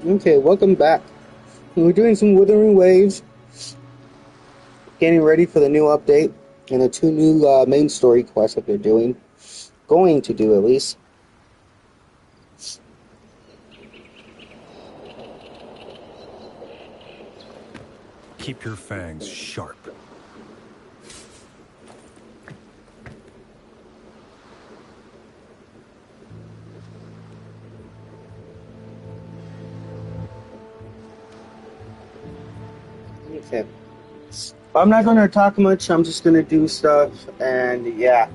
Okay, welcome back. We're doing some Wuthering Waves, getting ready for the new update, and the two new main story quests that they're doing. Going to do, at least. Keep your fangs sharp. Okay. I'm not going to talk much, I'm just going to do stuff, and yeah.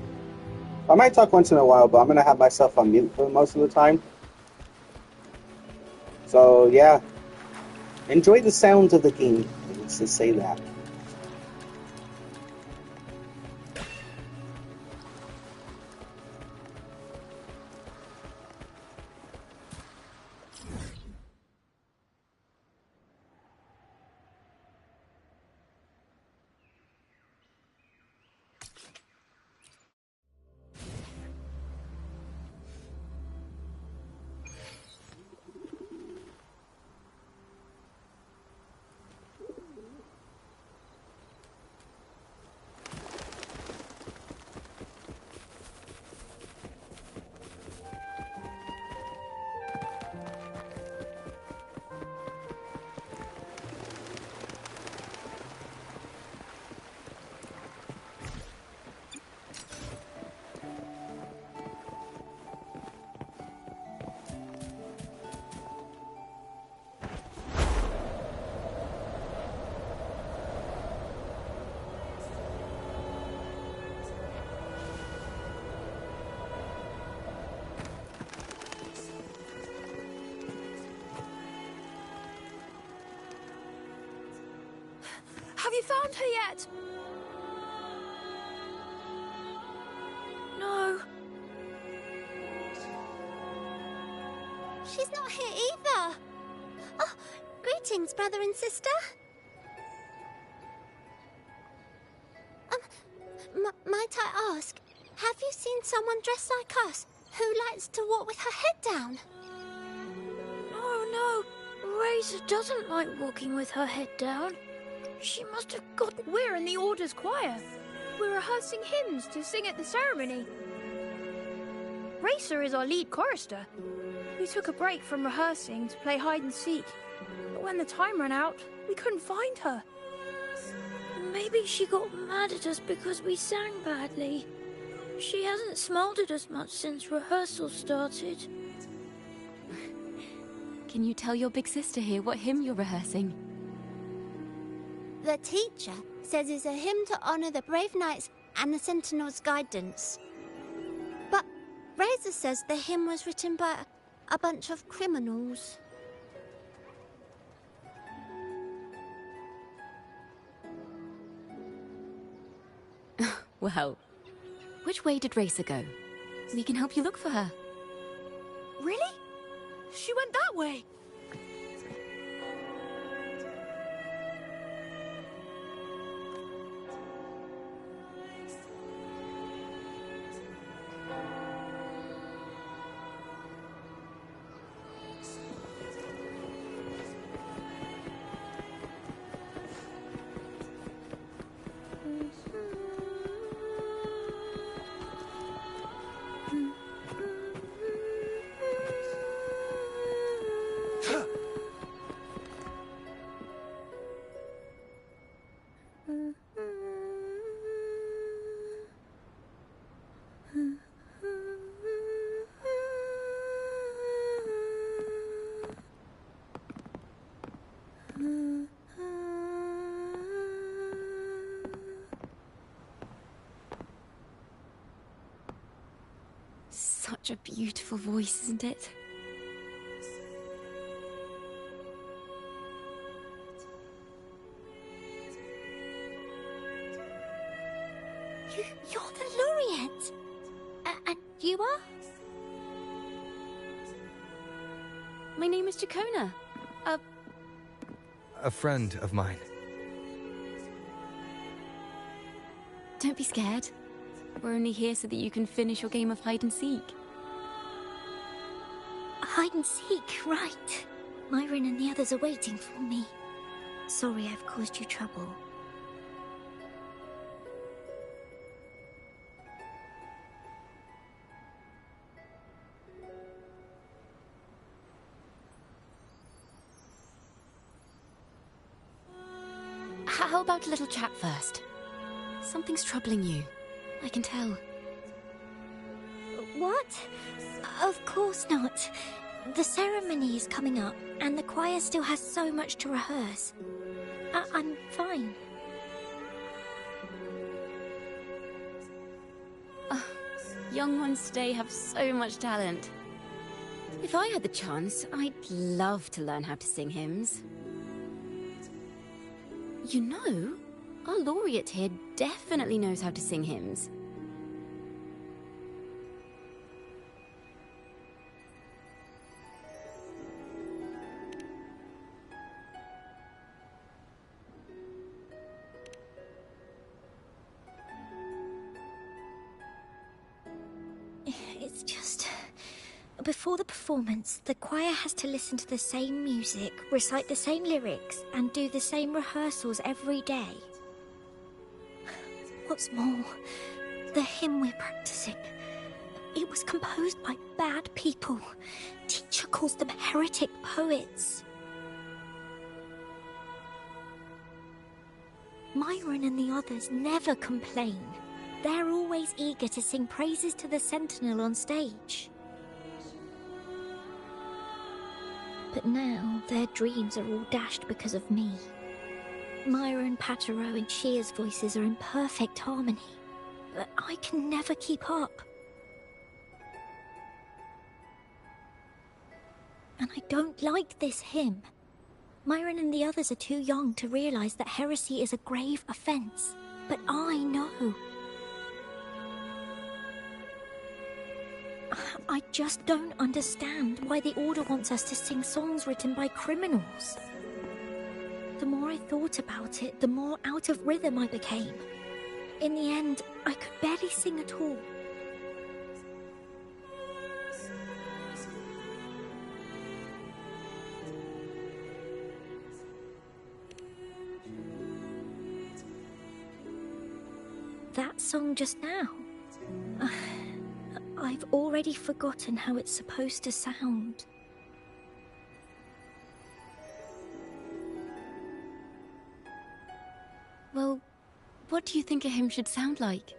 I might talk once in a while, but I'm going to have myself on mute for most of the time. So, yeah. Enjoy the sounds of the game. Let's just say that. Have you found her yet? No. She's not here either. Oh, greetings, brother and sister. Might I ask, have you seen someone dressed like us who likes to walk with her head down? No. Razor doesn't like walking with her head down. She must have got... We're in the Order's choir. We're rehearsing hymns to sing at the ceremony. Racer is our lead chorister. We took a break from rehearsing to play hide and seek. But when the time ran out, we couldn't find her. Maybe she got mad at us because we sang badly. She hasn't smiled at us much since rehearsal started. Can you tell your big sister here what hymn you're rehearsing? The teacher says it's a hymn to honor the brave knights and the Sentinel's guidance. But Razor says the hymn was written by a bunch of criminals. Well, which way did Racer go? We can help you look for her. Really? She went that way. Such a beautiful voice, isn't it? You're the laureate. And you are? My name is Jacona. A friend of mine. Don't be scared. We're only here so that you can finish your game of hide and seek. Hide and seek, right. Myron and the others are waiting for me. Sorry I've caused you trouble. How about a little chat first? Something's troubling you. I can tell. What? Of course not. The ceremony is coming up, and the choir still has so much to rehearse. I'm fine. Young ones today have so much talent. If I had the chance, I'd love to learn how to sing hymns. You know, our laureate here definitely knows how to sing hymns. It's just... Before the performance, the choir has to listen to the same music, recite the same lyrics, and do the same rehearsals every day. What's more, the hymn we're practicing, it was composed by bad people. Teacher calls them heretic poets. Myron and the others never complain. They're always eager to sing praises to the Sentinel on stage. But now, their dreams are all dashed because of me. Myron, Patero, and Shear's voices are in perfect harmony, but I can never keep up. And I don't like this hymn. Myron and the others are too young to realize that heresy is a grave offense, but I know. I just don't understand why the Order wants us to sing songs written by criminals. The more I thought about it, the more out of rhythm I became. In the end, I could barely sing at all. That song just now. I've already forgotten how it's supposed to sound. Well, what do you think a hymn should sound like?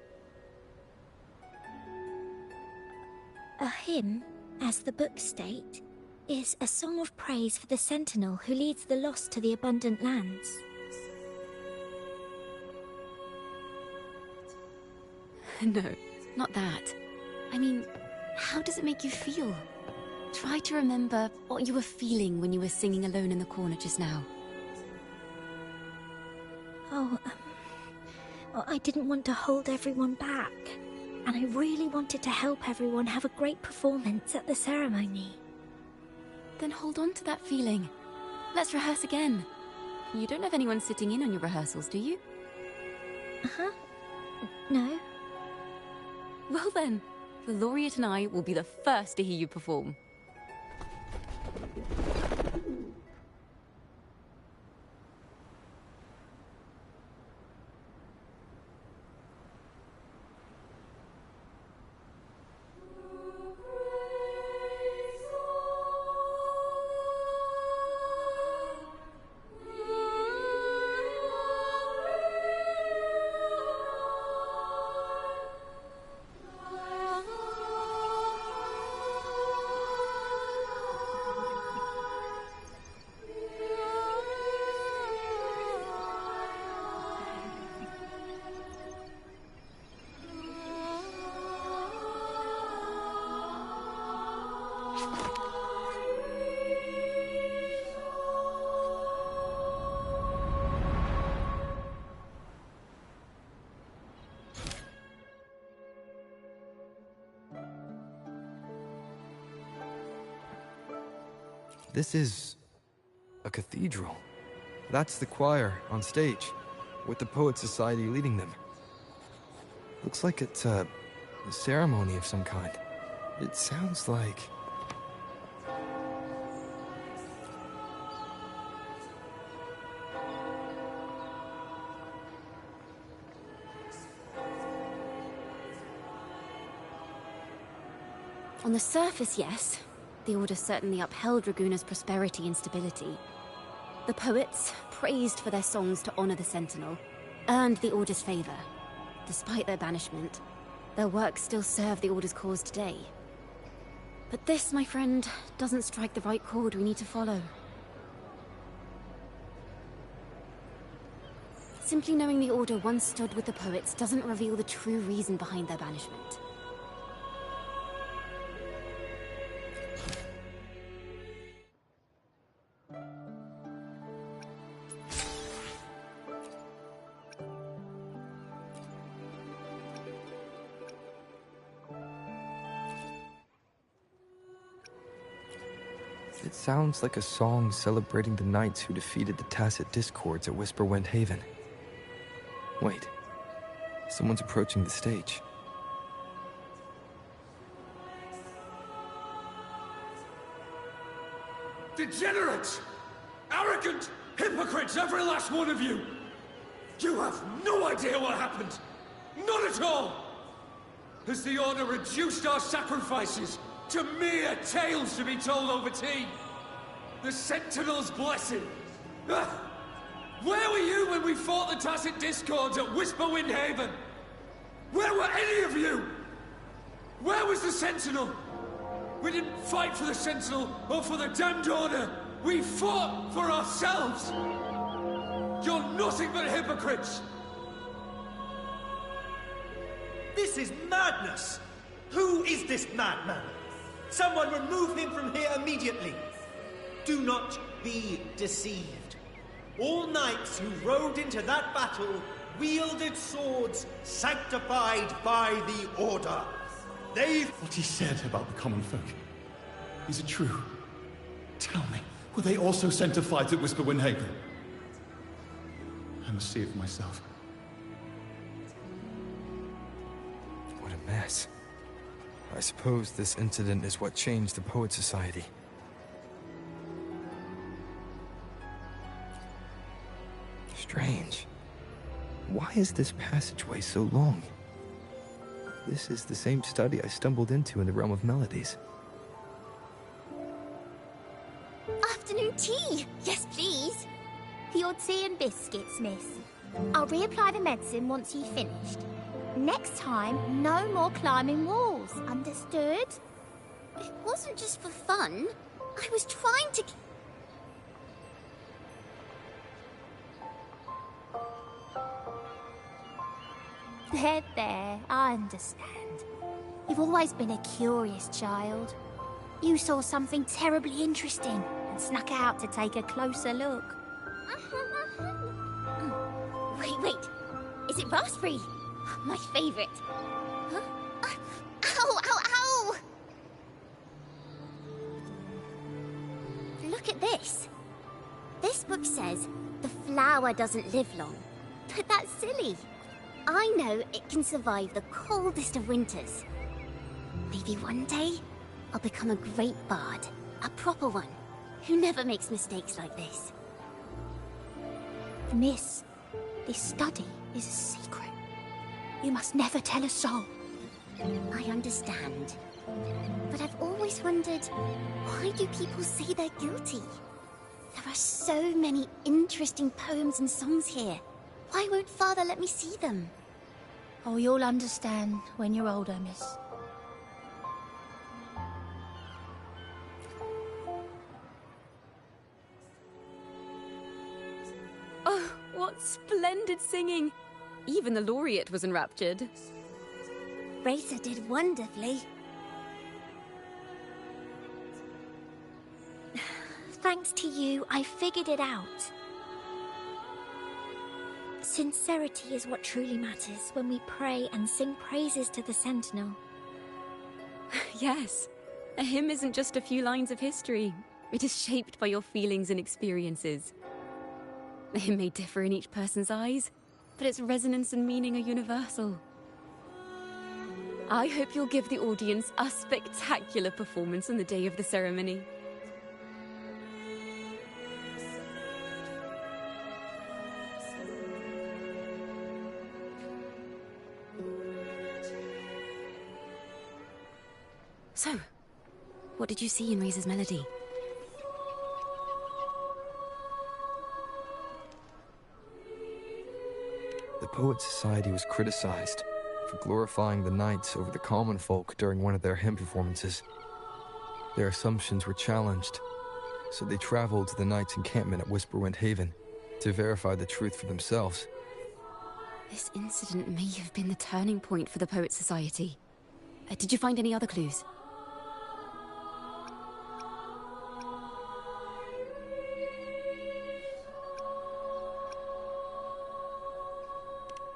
A hymn, as the books state, is a song of praise for the Sentinel who leads the lost to the abundant lands. No, not that. I mean, how does it make you feel? Try to remember what you were feeling when you were singing alone in the corner just now. Oh, I didn't want to hold everyone back. And I really wanted to help everyone have a great performance at the ceremony. Then hold on to that feeling. Let's rehearse again. You don't have anyone sitting in on your rehearsals, do you? Uh-huh. No. Well then, the laureate and I will be the first to hear you perform. This is a cathedral. That's the choir on stage, with the Poet Society leading them. Looks like it's a ceremony of some kind. It sounds like... On the surface, yes. The Order certainly upheld Raguna's prosperity and stability. The poets, praised for their songs to honor the Sentinel, earned the Order's favor. Despite their banishment, their works still serve the Order's cause today. But this, my friend, doesn't strike the right chord we need to follow. Simply knowing the Order once stood with the poets doesn't reveal the true reason behind their banishment. It sounds like a song celebrating the knights who defeated the Tacit Discords at Whisperwind Haven. Wait. Someone's approaching the stage. Degenerates! Arrogant hypocrites, every last one of you! You have no idea what happened! Not at all! Has the Order reduced our sacrifices to mere tales to be told over tea? The Sentinel's blessing! Ah! Where were you when we fought the Tacit Discords at Whisperwind Haven? Where were any of you? Where was the Sentinel? We didn't fight for the Sentinel or for the damned Order. We fought for ourselves. You're nothing but hypocrites. This is madness! Who is this madman? Someone remove him from here immediately! Do not be deceived. All knights who rode into that battle wielded swords sanctified by the Order. What he said about the common folk, is it true? Tell me, were they also sent to fight at Whisperwind Haven? I must see it for myself. What a mess. I suppose this incident is what changed the Poet Society. Strange. Why is this passageway so long? This is the same study I stumbled into in the Realm of Melodies. Afternoon tea! Yes, please. Your tea and biscuits, miss. I'll reapply the medicine once you've finished. Next time, no more climbing walls. Understood? It wasn't just for fun. I was trying to... There, I understand. You've always been a curious child. You saw something terribly interesting and snuck out to take a closer look. Wait. Is it raspberry? My favorite. Huh? Ow! Look at this. This book says the flower doesn't live long. But that's silly. I know it can survive the coldest of winters. Maybe one day, I'll become a great bard. A proper one, who never makes mistakes like this. Miss, this study is a secret. You must never tell a soul. I understand. But I've always wondered, why do people say they're guilty? There are so many interesting poems and songs here. Why won't Father let me see them? Oh, you'll understand when you're older, miss. Oh, what splendid singing! Even the laureate was enraptured. Racer did wonderfully. Thanks to you, I figured it out. Sincerity is what truly matters when we pray and sing praises to the Sentinel. Yes, a hymn isn't just a few lines of history. It is shaped by your feelings and experiences. It may differ in each person's eyes, but its resonance and meaning are universal. I hope you'll give the audience a spectacular performance on the day of the ceremony. So, What did you see in Razor's melody? The Poets Society was criticized for glorifying the knights over the common folk during one of their hymn performances. Their assumptions were challenged, so they traveled to the knights' encampment at Whisperwind Haven to verify the truth for themselves. This incident may have been the turning point for the Poets Society. Did you find any other clues?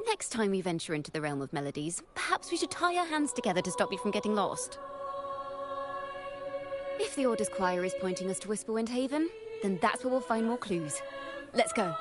Next time we venture into the realm of melodies, perhaps we should tie our hands together to stop you from getting lost. If the Order's choir is pointing us to Whisperwind Haven, then that's where we'll find more clues. Let's go.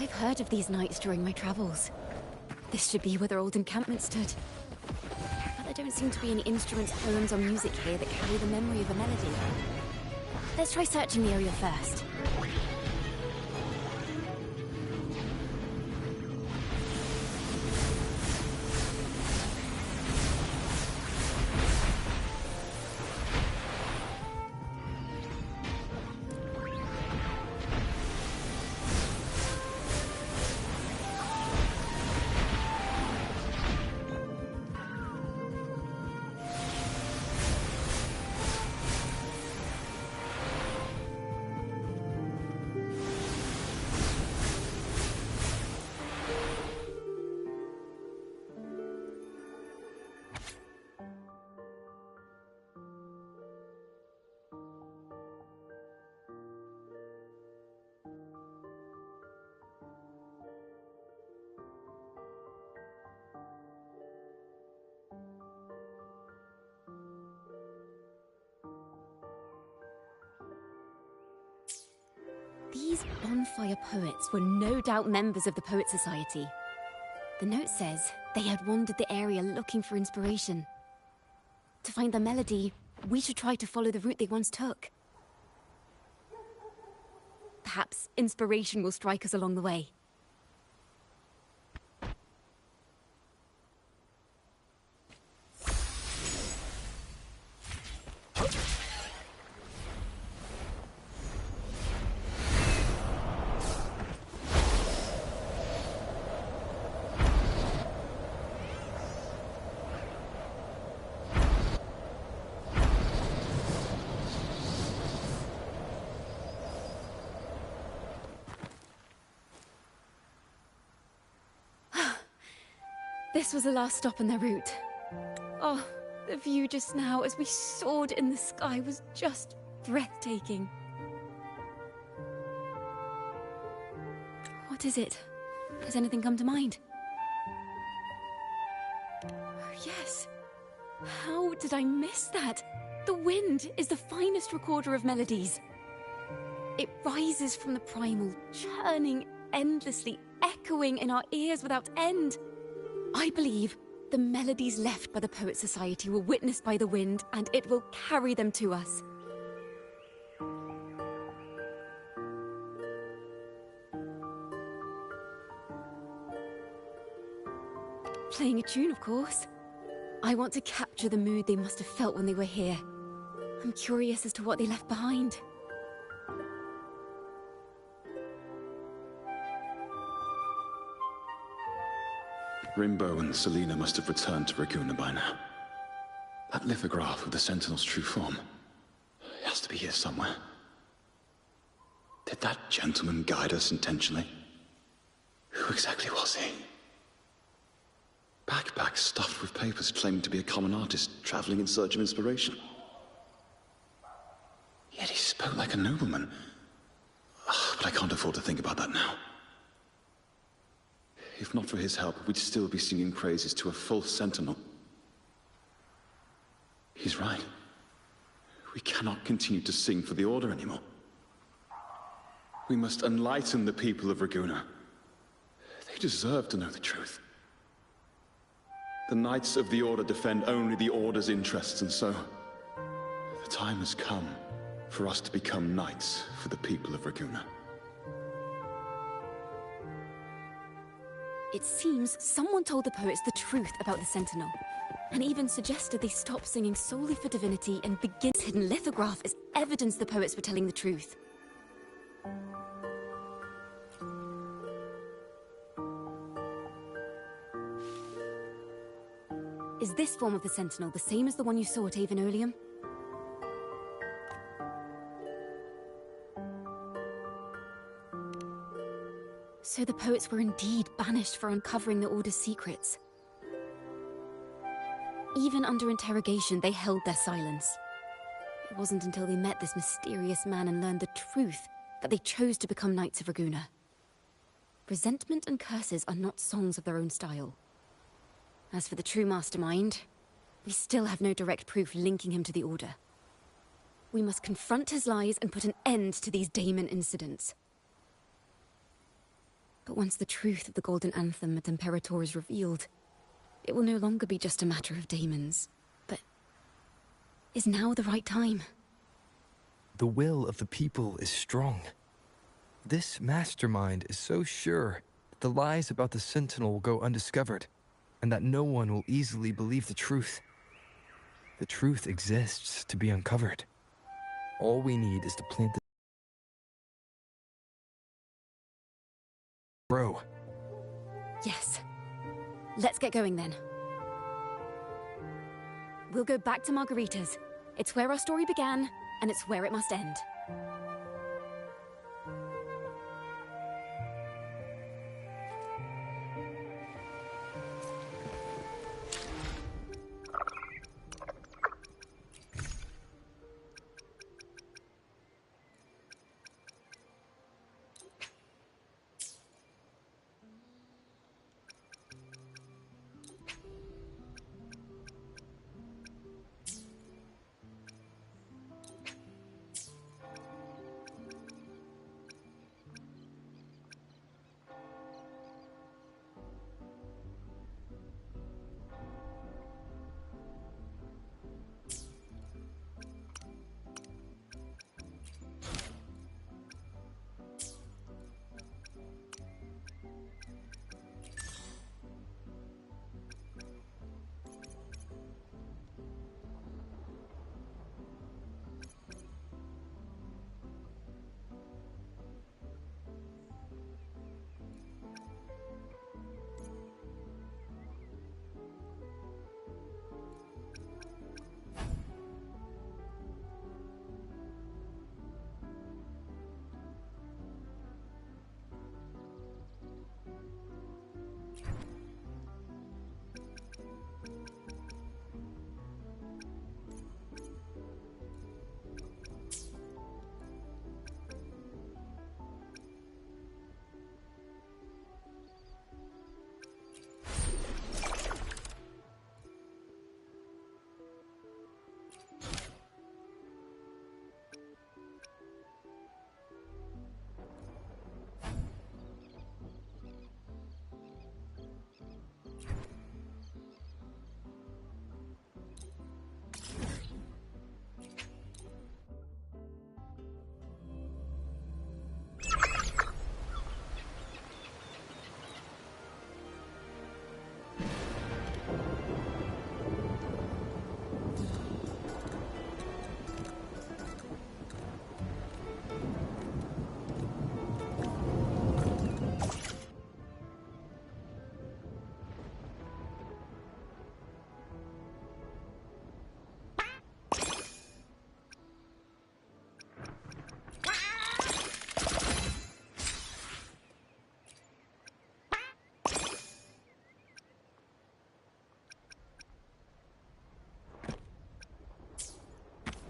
I've heard of these nights during my travels. This should be where their old encampment stood. But there don't seem to be any instruments, poems, or music here that carry the memory of a melody. Let's try searching the area first. These bonfire poets were no doubt members of the Poet Society. The note says they had wandered the area looking for inspiration. To find the melody, we should try to follow the route they once took. Perhaps inspiration will strike us along the way. This was the last stop on their route. Oh, the view just now as we soared in the sky was just breathtaking. What is it? Has anything come to mind? Oh, yes. How did I miss that? The wind is the finest recorder of melodies. It rises from the primal, churning endlessly, echoing in our ears without end. I believe the melodies left by the Poet Society were witnessed by the wind, and it will carry them to us. Playing a tune, of course. I want to capture the mood they must have felt when they were here. I'm curious as to what they left behind. Rimbo and Selena must have returned to Raguna by now. That lithograph of the Sentinel's true form. It has to be here somewhere. Did that gentleman guide us intentionally? Who exactly was he? Backpack stuffed with papers claiming to be a common artist traveling in search of inspiration. Yet he spoke like a nobleman. But I can't afford to think about that now. If not for his help, we'd still be singing praises to a false sentinel. He's right. We cannot continue to sing for the Order anymore. We must enlighten the people of Raguna. They deserve to know the truth. The Knights of the Order defend only the Order's interests, and so the time has come for us to become knights for the people of Raguna. It seems someone told the poets the truth about the Sentinel, and even suggested they stop singing solely for divinity and begin this hidden lithograph as evidence the poets were telling the truth. Is this form of the Sentinel the same as the one you saw at Avon Oleum? So the poets were indeed banished for uncovering the Order's secrets. Even under interrogation, they held their silence. It wasn't until they met this mysterious man and learned the truth that they chose to become Knights of Raguna. Resentment and curses are not songs of their own style. As for the true mastermind, we still have no direct proof linking him to the Order. We must confront his lies and put an end to these Daemon incidents. But once the truth of the Golden Anthem at Imperator is revealed, it will no longer be just a matter of daemons. But is now the right time? The will of the people is strong. This mastermind is so sure that the lies about the Sentinel will go undiscovered, and that no one will easily believe the truth. The truth exists to be uncovered. All we need is to plant the grow. Yes. Let's get going then. We'll go back to Margarita's. It's where our story began, and it's where it must end.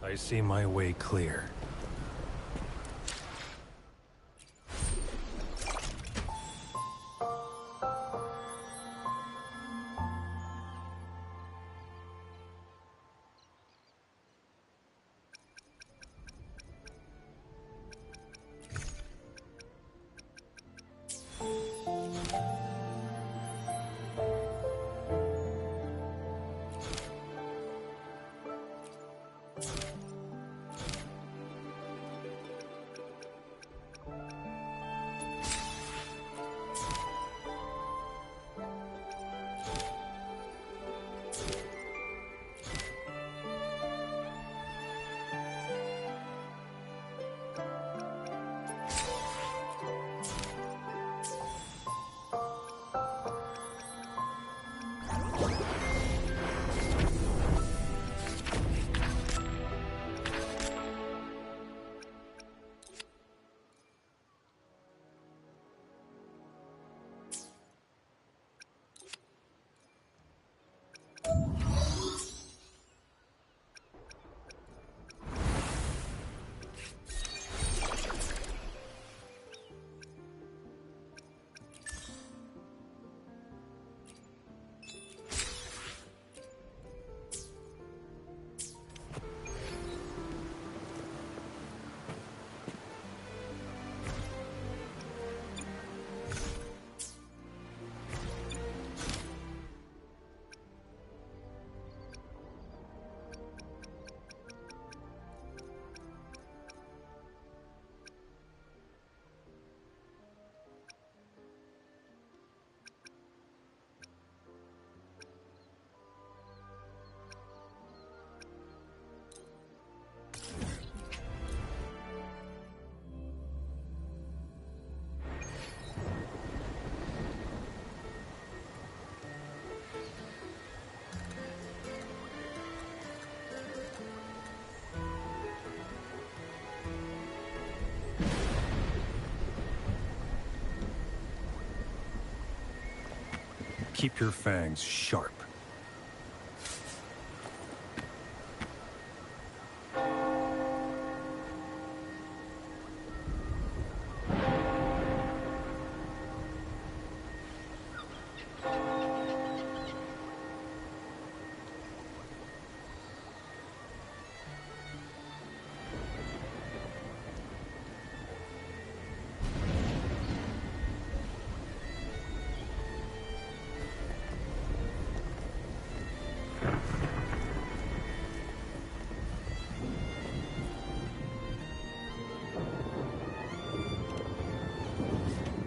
I see my way clear. Keep your fangs sharp.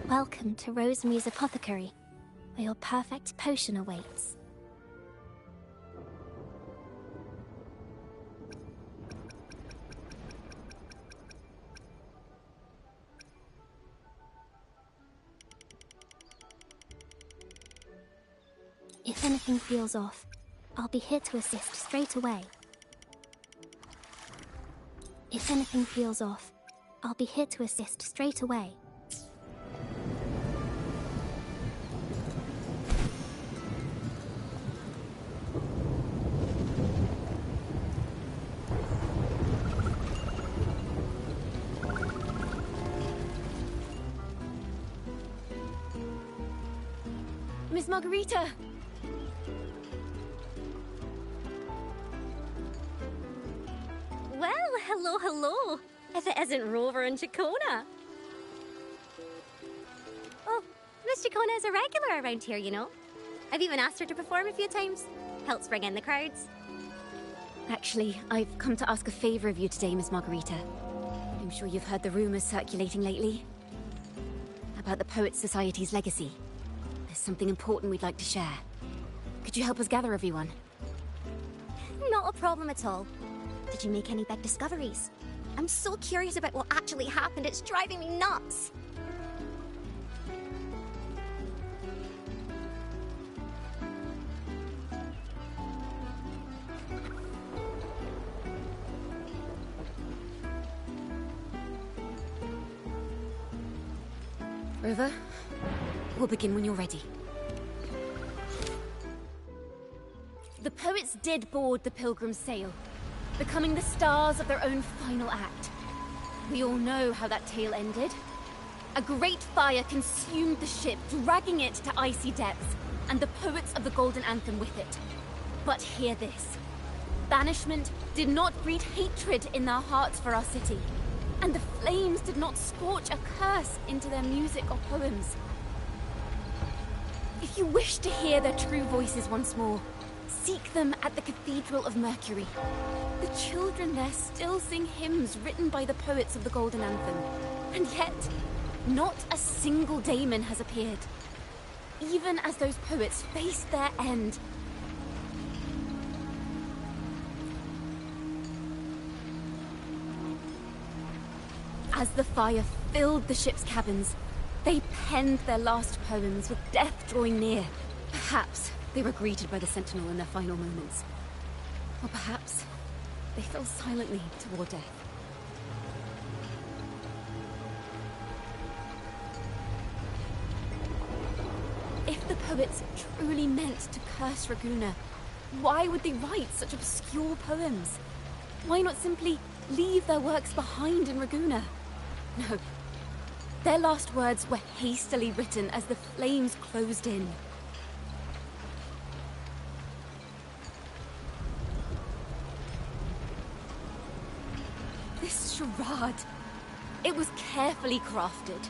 Welcome to Rosemary's Apothecary, where your perfect potion awaits. If anything feels off, I'll be here to assist straight away. If anything feels off, I'll be here to assist straight away. Miss Margarita! Well, hello, hello. If it isn't Rover and Chacona. Oh, Miss Chacona is a regular around here, you know. I've even asked her to perform a few times. Helps bring in the crowds. Actually, I've come to ask a favor of you today, Miss Margarita. I'm sure you've heard the rumors circulating lately about the Poets Society's legacy. There's something important we'd like to share. Could you help us gather everyone? Not a problem at all. Did you make any big discoveries? I'm so curious about what actually happened, it's driving me nuts! River, we'll begin when you're ready. The poets did board the Pilgrim's sail, becoming the stars of their own final act. We all know how that tale ended. A great fire consumed the ship, dragging it to icy depths, and the poets of the Golden Anthem with it. But hear this. Banishment did not breed hatred in their hearts for our city, and the flames did not scorch a curse into their music or poems. If you wish to hear their true voices once more, seek them at the Cathedral of Mercury. The children there still sing hymns written by the poets of the Golden Anthem, and yet, not a single daemon has appeared. Even as those poets faced their end. As the fire filled the ship's cabins, they penned their last poems with death drawing near. Perhaps they were greeted by the Sentinel in their final moments. Or perhaps they fell silently toward death. If the poets truly meant to curse Raguna, why would they write such obscure poems? Why not simply leave their works behind in Raguna? No. Their last words were hastily written as the flames closed in. This charade, it was carefully crafted,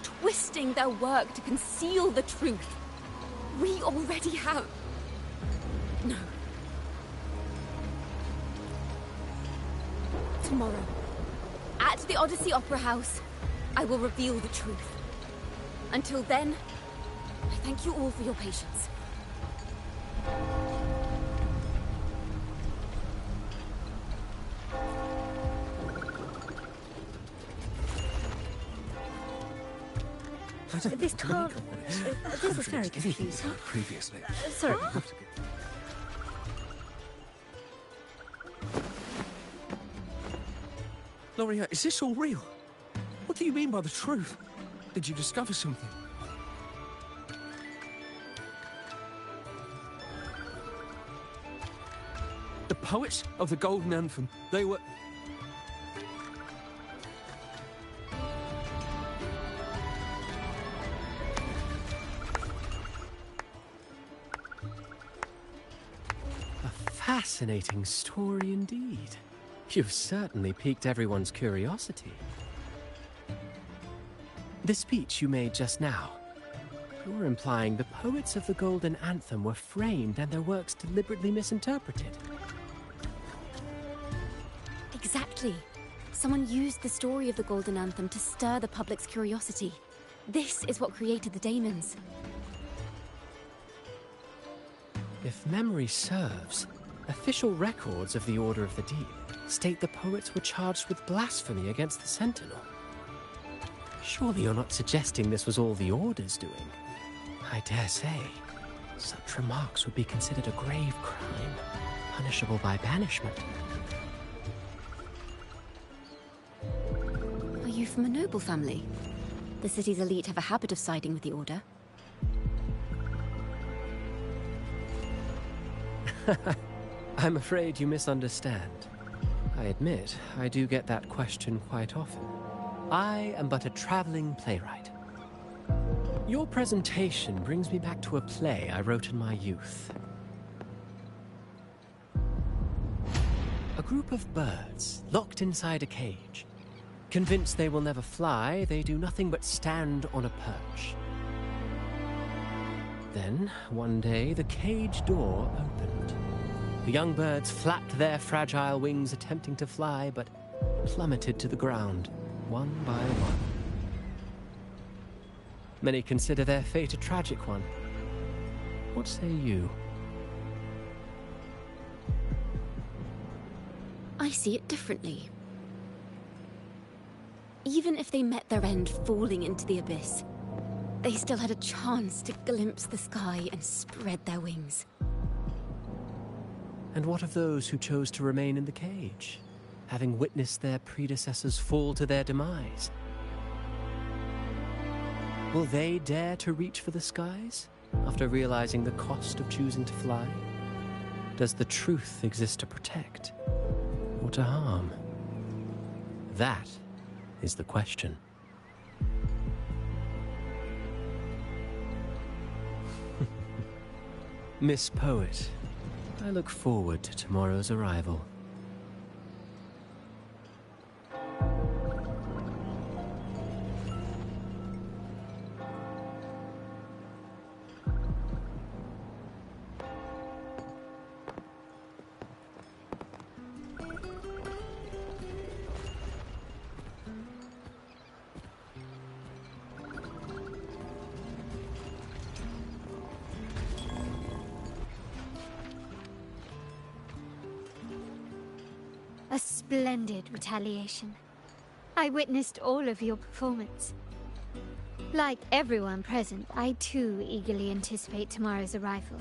twisting their work to conceal the truth. We already have... No. Tomorrow, at the Odyssey Opera House, I will reveal the truth. Until then, I thank you all for your patience. This can't... this is very confusing. Previously. Sorry. Loria, is this all real? What do you mean by the truth? Did you discover something? The poets of the Golden Anthem, they were... A fascinating story indeed. You've certainly piqued everyone's curiosity. The speech you made just now, you're implying the poets of the Golden Anthem were framed and their works deliberately misinterpreted. Exactly. Someone used the story of the Golden Anthem to stir the public's curiosity. This is what created the daemons. If memory serves, official records of the Order of the Deep state the poets were charged with blasphemy against the Sentinel. Surely you're not suggesting this was all the Order's doing? I dare say, such remarks would be considered a grave crime, punishable by banishment. Are you from a noble family? The city's elite have a habit of siding with the Order. I'm afraid you misunderstand. I admit, I do get that question quite often. I am but a traveling playwright. Your presentation brings me back to a play I wrote in my youth. A group of birds, locked inside a cage. Convinced they will never fly, they do nothing but stand on a perch. Then, one day, the cage door opened. The young birds flapped their fragile wings attempting to fly, but plummeted to the ground, one by one. Many consider their fate a tragic one. What say you? I see it differently. Even if they met their end falling into the abyss, they still had a chance to glimpse the sky and spread their wings. And what of those who chose to remain in the cage, having witnessed their predecessors fall to their demise? Will they dare to reach for the skies, after realizing the cost of choosing to fly? Does the truth exist to protect? or to harm? That is the question. Miss Poet, I look forward to tomorrow's arrival. A splendid retaliation. I witnessed all of your performance. Like everyone present, I too eagerly anticipate tomorrow's arrival.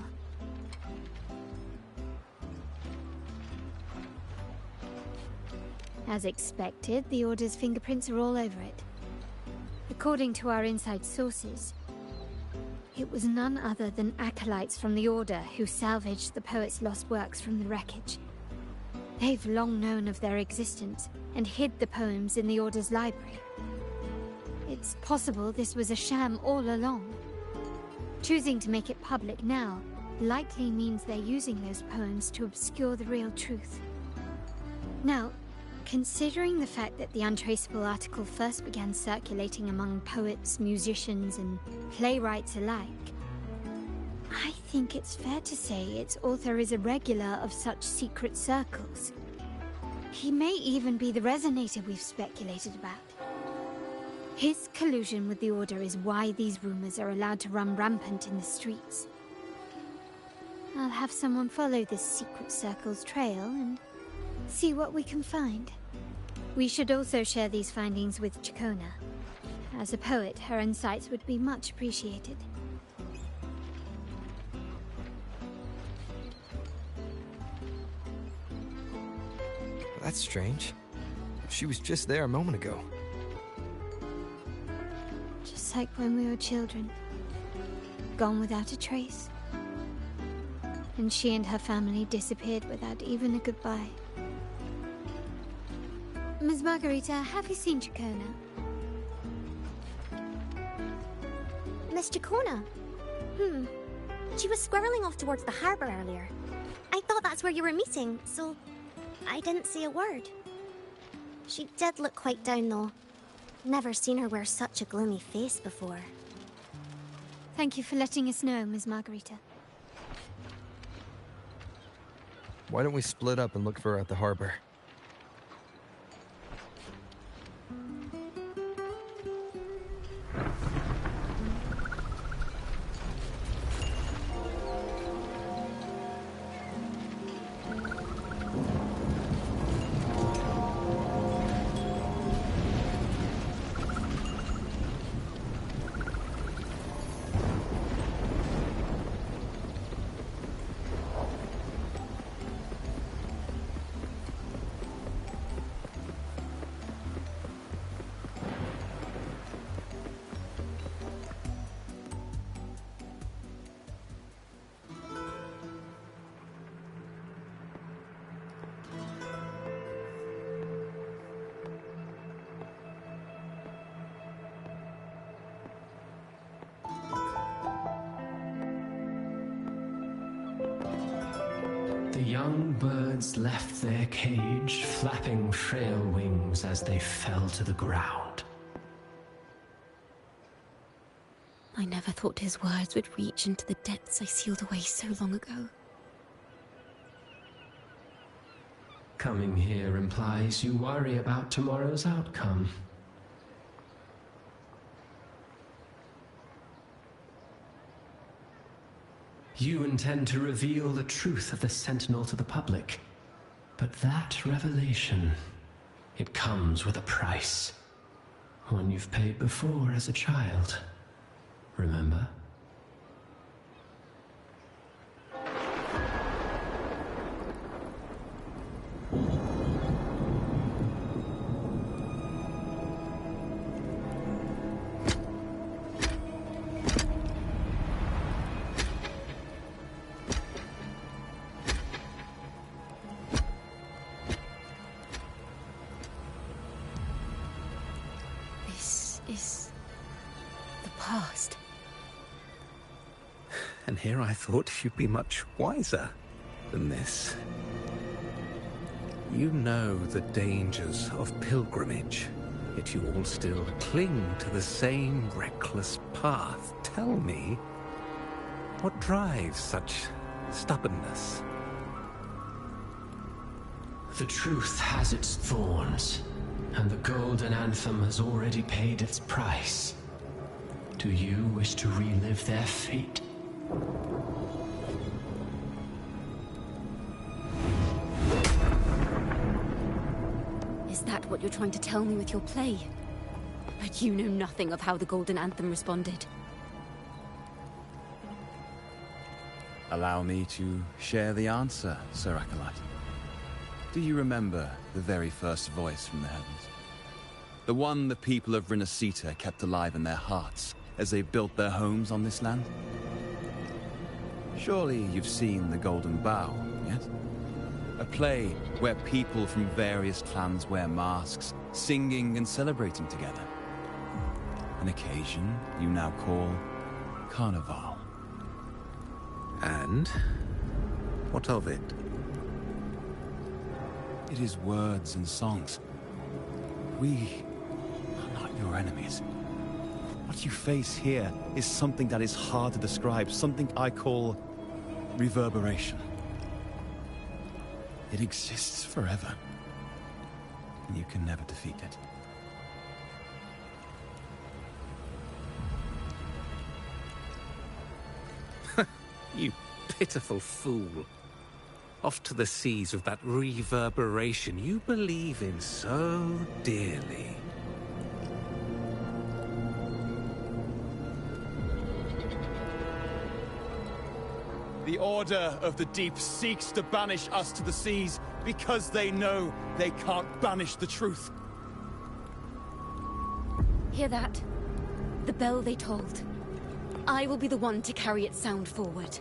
As expected, the Order's fingerprints are all over it. According to our inside sources, it was none other than acolytes from the Order who salvaged the poet's lost works from the wreckage. They've long known of their existence and hid the poems in the Order's library. It's possible this was a sham all along. Choosing to make it public now likely means they're using those poems to obscure the real truth. Now, considering the fact that the untraceable article first began circulating among poets, musicians, and playwrights alike, I think it's fair to say its author is a regular of such secret circles. He may even be the resonator we've speculated about. His collusion with the Order is why these rumors are allowed to run rampant in the streets. I'll have someone follow this secret circle's trail and see what we can find. We should also share these findings with Chacona. As a poet, her insights would be much appreciated. That's strange. She was just there a moment ago. Just like when we were children. Gone without a trace. And she and her family disappeared without even a goodbye. Ms. Margarita, have you seen Chacona? Miss Chacona? She was squirreling off towards the harbor earlier. I thought that's where you were meeting, so I didn't say a word. She did look quite down, though. Never seen her wear such a gloomy face before. Thank you for letting us know, Ms. Margarita. Why don't we split up and look for her at the harbor? The young birds left their cage, flapping frail wings as they fell to the ground. I never thought his words would reach into the depths I sealed away so long ago. Coming here implies you worry about tomorrow's outcome. You intend to reveal the truth of the Sentinel to the public. But that revelation, it comes with a price. One you've paid before as a child. Remember? is the past. And here I thought you'd be much wiser than this. You know the dangers of pilgrimage, yet you all still cling to the same reckless path. Tell me, what drives such stubbornness? The truth has its thorns, and the Golden Anthem has already paid its price. Do you wish to relive their fate? Is that what you're trying to tell me with your play? But you know nothing of how the Golden Anthem responded. Allow me to share the answer, Sir Acolyte. Do you remember the very first voice from the heavens? The one the people of Rinascita kept alive in their hearts as they built their homes on this land? Surely you've seen The Golden Bough, yes? A play where people from various clans wear masks, singing and celebrating together. An occasion you now call Carnival. And what of it? It is words and songs. We are not your enemies. What you face here is something that is hard to describe, something I call reverberation. It exists forever, and you can never defeat it. You pitiful fool. Off to the seas with that reverberation you believe in so dearly. The Order of the Deep seeks to banish us to the seas because they know they can't banish the truth. Hear that? The bell they tolled. I will be the one to carry its sound forward.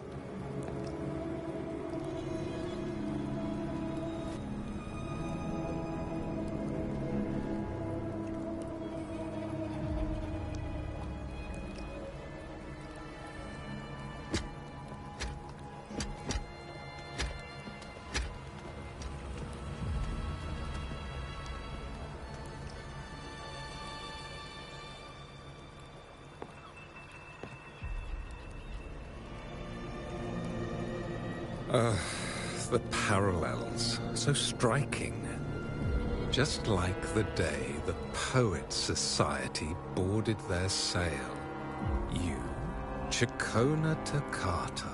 The parallels, so striking. Just like the day the Poets Society boarded their sail. You, Chacona Takata,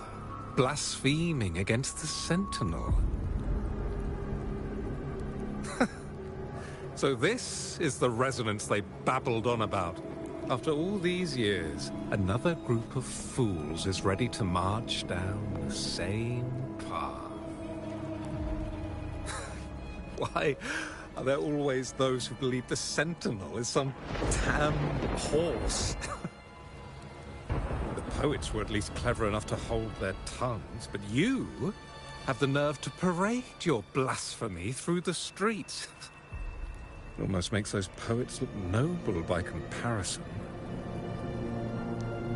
blaspheming against the Sentinel. So this is the resonance they babbled on about. After all these years, another group of fools is ready to march down the same path. Why are there always those who believe the Sentinel is some damn horse? The poets were at least clever enough to hold their tongues, but you have the nerve to parade your blasphemy through the streets. It almost makes those poets look noble by comparison.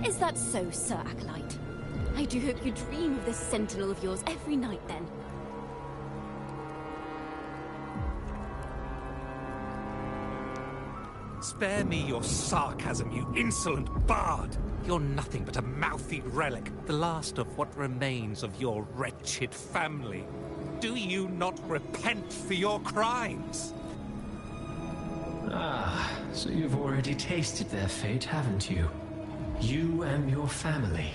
Is that so, Sir Acolyte? I do hope you dream of this Sentinel of yours every night, then. Spare me your sarcasm, you insolent bard! You're nothing but a mouthy relic, the last of what remains of your wretched family. Do you not repent for your crimes? Ah, so you've already tasted their fate, haven't you? You and your family,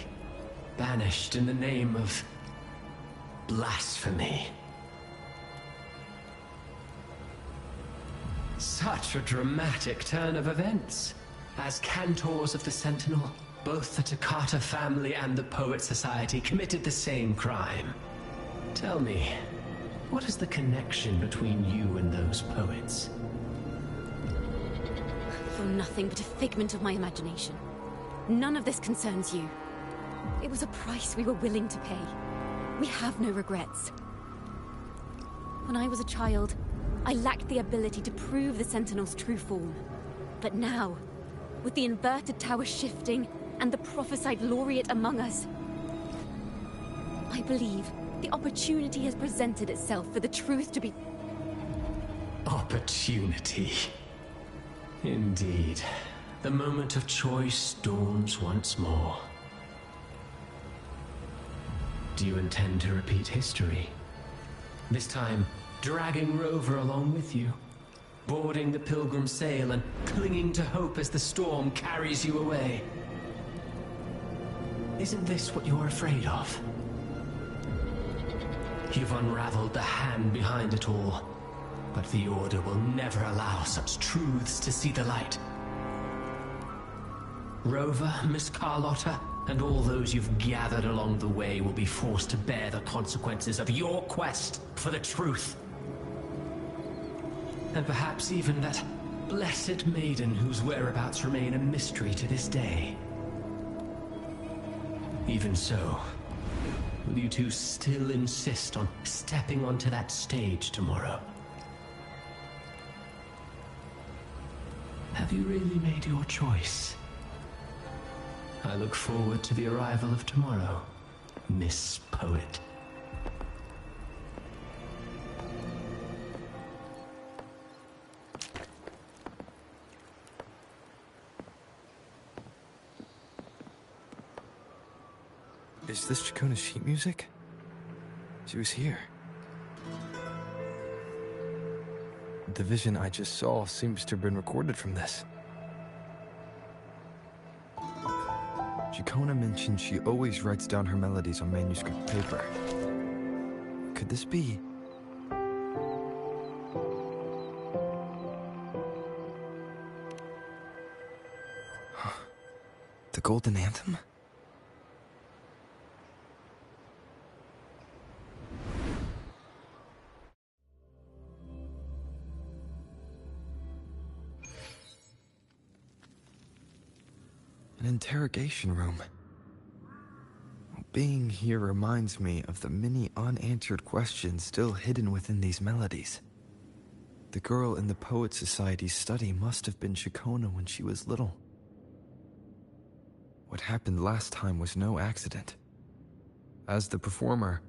banished in the name of blasphemy. Such a dramatic turn of events. As cantors of the Sentinel, both the Takata family and the Poet Society committed the same crime. Tell me, what is the connection between you and those poets? You're nothing but a figment of my imagination. None of this concerns you. It was a price we were willing to pay. We have no regrets. When I was a child, I lacked the ability to prove the Sentinel's true form. But now, with the inverted tower shifting and the prophesied laureate among us. I believe the opportunity has presented itself for the truth to be... Opportunity. Indeed. The moment of choice dawns once more. Do you intend to repeat history? This time, dragging Rover along with you, boarding the pilgrim sail and clinging to hope as the storm carries you away. Isn't this what you're afraid of? You've unraveled the hand behind it all, but the Order will never allow such truths to see the light. Rover, Miss Carlotta, and all those you've gathered along the way will be forced to bear the consequences of your quest for the truth. And perhaps even that blessed maiden whose whereabouts remain a mystery to this day. Even so, will you two still insist on stepping onto that stage tomorrow? Have you really made your choice? I look forward to the arrival of tomorrow, Miss Poet. Is this Chacona's sheet music? She was here. The vision I just saw seems to have been recorded from this. Chacona mentioned she always writes down her melodies on manuscript paper. Could this be? The Golden Anthem? An interrogation room. Being here reminds me of the many unanswered questions still hidden within these melodies. The girl in the Poet Society's study must have been Chacona when she was little. What happened last time was no accident. As the performer,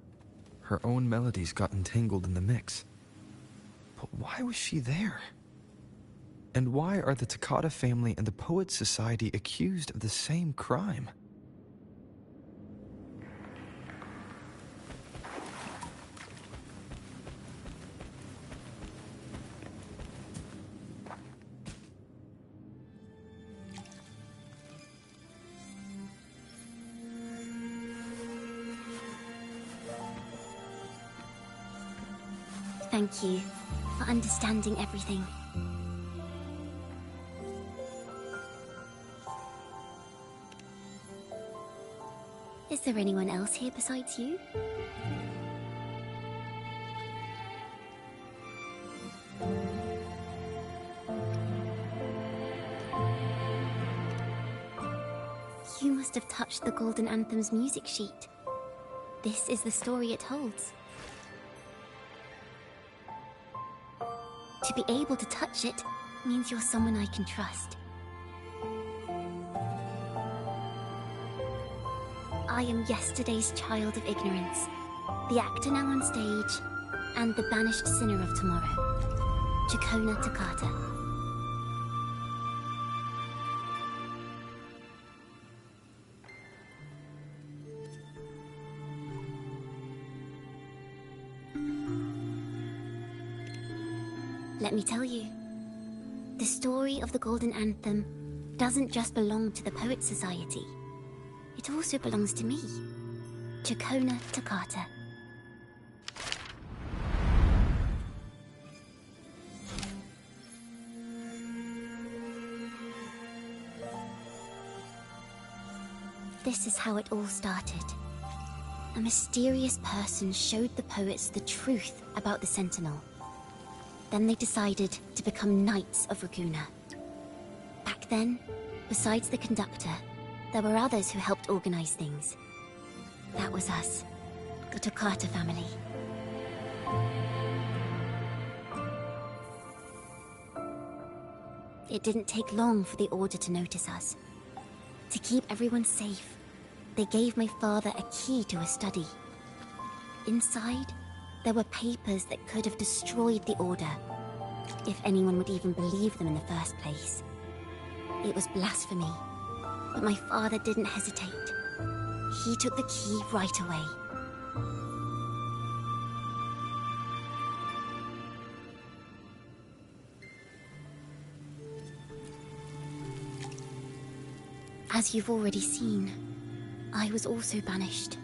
her own melodies got entangled in the mix. But why was she there? And why are the Takata family and the Poet Society accused of the same crime? Thank you for understanding everything. Is there anyone else here besides you? You must have touched the Golden Anthem's music sheet. This is the story it holds. To be able to touch it means you're someone I can trust. I am yesterday's child of ignorance, the actor now on stage, and the banished sinner of tomorrow, Chacona Takata. Let me tell you, the story of the Golden Anthem doesn't just belong to the Poet Society. It also belongs to me, Chacona Takata. This is how it all started. A mysterious person showed the poets the truth about the Sentinel. Then they decided to become Knights of Raguna. Back then, besides the conductor, there were others who helped organize things. That was us, the Takata family. It didn't take long for the Order to notice us. To keep everyone safe, they gave my father a key to a study. Inside, there were papers that could have destroyed the Order, if anyone would even believe them in the first place. It was blasphemy, but my father didn't hesitate. He took the key right away. As you've already seen, I was also banished.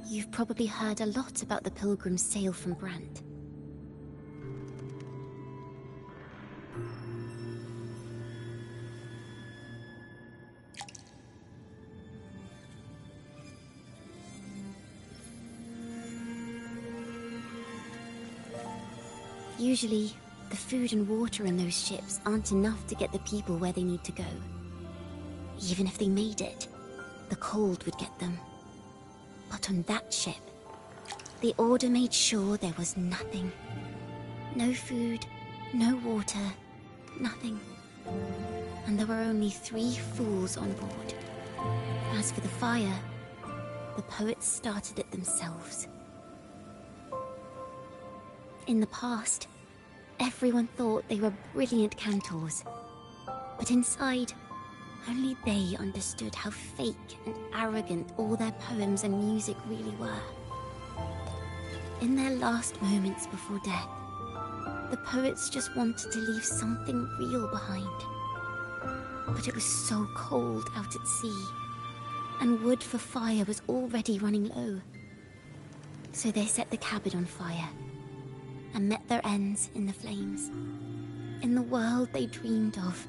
You've probably heard a lot about the Pilgrim's sail from Brant. Usually, the food and water in those ships aren't enough to get the people where they need to go. Even if they made it, the cold would get them. But on that ship, the Order made sure there was nothing. No food, no water, nothing. And there were only 3 fools on board. As for the fire, the poets started it themselves. In the past, everyone thought they were brilliant cantors. But inside, only they understood how fake and arrogant all their poems and music really were. In their last moments before death, the poets just wanted to leave something real behind. But it was so cold out at sea, and wood for fire was already running low. So they set the cabin on fire, and met their ends in the flames. In the world they dreamed of,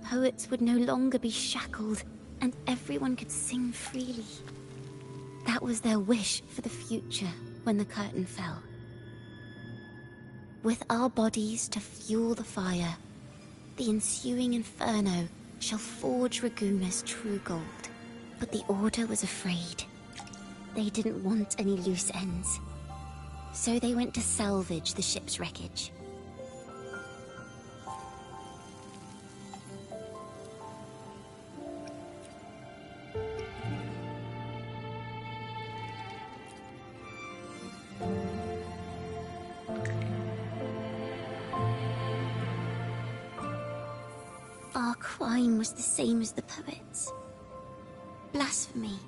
poets would no longer be shackled, and everyone could sing freely. That was their wish for the future when the curtain fell. With our bodies to fuel the fire, the ensuing inferno shall forge Raguna's true gold. But the Order was afraid. They didn't want any loose ends. So they went to salvage the ship's wreckage. Our crime was the same as the poets. Blasphemy.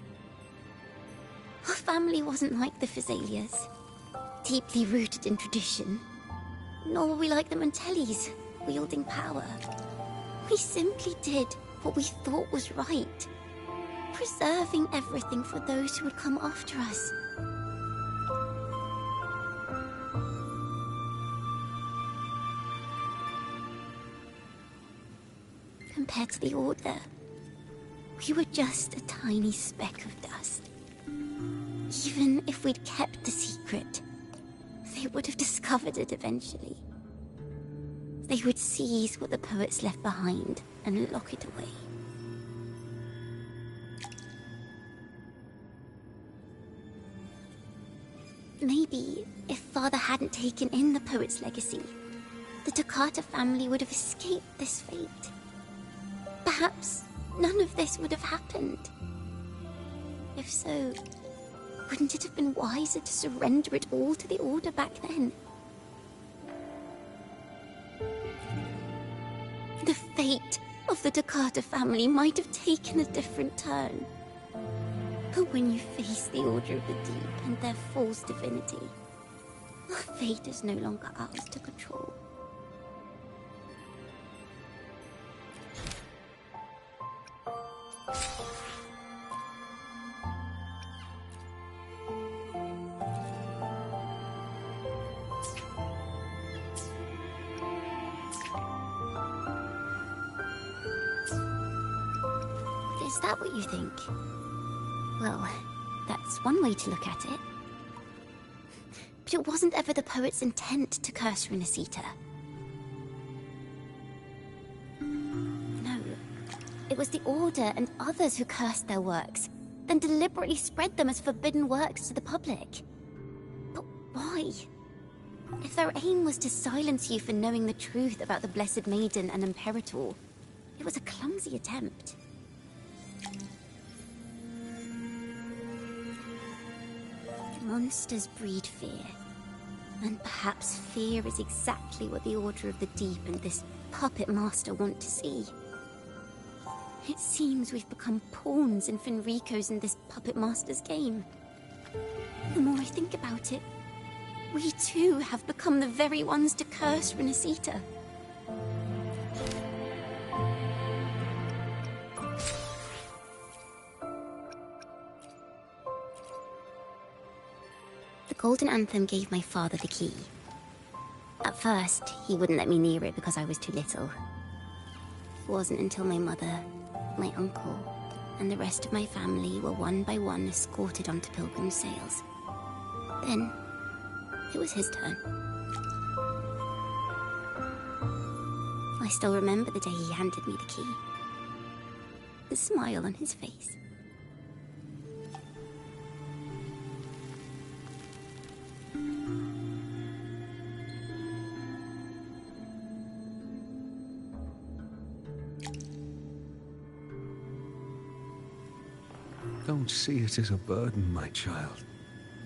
Our family wasn't like the Physalias, deeply rooted in tradition. Nor were we like the Mantellis, wielding power. We simply did what we thought was right, preserving everything for those who would come after us. Compared to the Order, we were just a tiny speck of dust. Even if we'd kept the secret, they would have discovered it eventually. They would seize what the poets left behind and lock it away. Maybe if Father hadn't taken in the poet's legacy, the Toccata family would have escaped this fate. Perhaps none of this would have happened. If so, wouldn't it have been wiser to surrender it all to the Order back then? The fate of the Toccata family might have taken a different turn. But when you face the Order of the Deep and their false divinity, our fate is no longer ours to control. Is that what you think? Well, that's one way to look at it. But it wasn't ever the poet's intent to curse Renacita. No, it was the Order and others who cursed their works, then deliberately spread them as forbidden works to the public. But why? If their aim was to silence you for knowing the truth about the Blessed Maiden and Imperator, it was a clumsy attempt. Monsters breed fear. And perhaps fear is exactly what the Order of the Deep and this puppet master want to see. It seems we've become pawns in Fenrico's and this puppet master's game. The more I think about it, we too have become the very ones to curse Renacita. The Golden Anthem gave my father the key. At first, he wouldn't let me near it because I was too little. It wasn't until my mother, my uncle, and the rest of my family were one by one escorted onto pilgrim sails. Then, it was his turn. I still remember the day he handed me the key. The smile on his face. Don't see it as a burden, my child.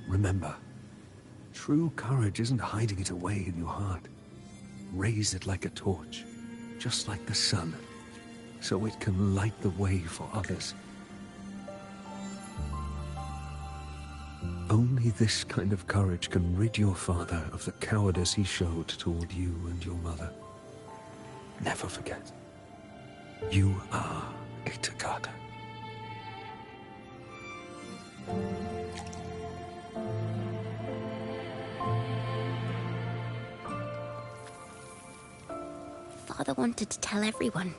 Remember, true courage isn't hiding it away in your heart. Raise it like a torch, just like the sun, so it can light the way for others. Only this kind of courage can rid your father of the cowardice he showed toward you and your mother. Never forget, you are a Takata. Father wanted to tell everyone,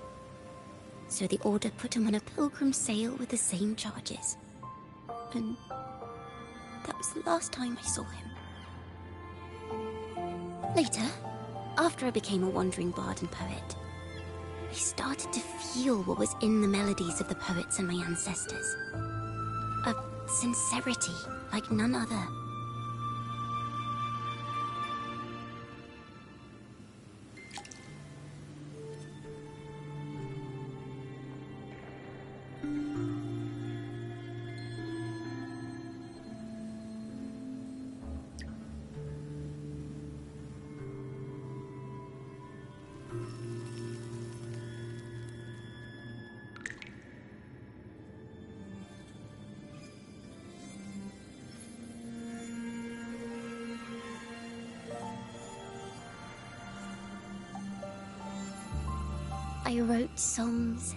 so the Order put him on a pilgrim sail with the same charges. And that was the last time I saw him. Later, after I became a wandering bard and poet, I started to feel what was in the melodies of the poets and my ancestors. A sincerity like none other. I wrote songs,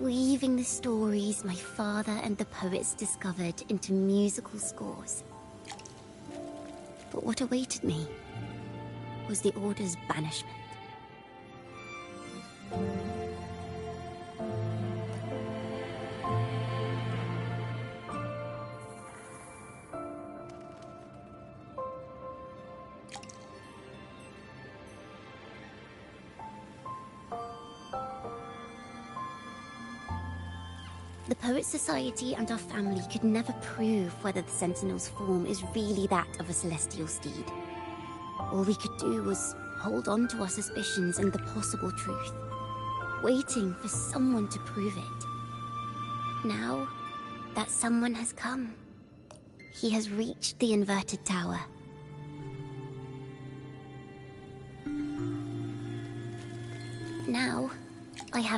weaving the stories my father and the poets discovered into musical scores. But what awaited me was the Order's banishment. The Poet Society and our family could never prove whether the Sentinel's form is really that of a celestial steed. All we could do was hold on to our suspicions and the possible truth, waiting for someone to prove it. Now, that someone has come. He has reached the inverted tower. Now, I have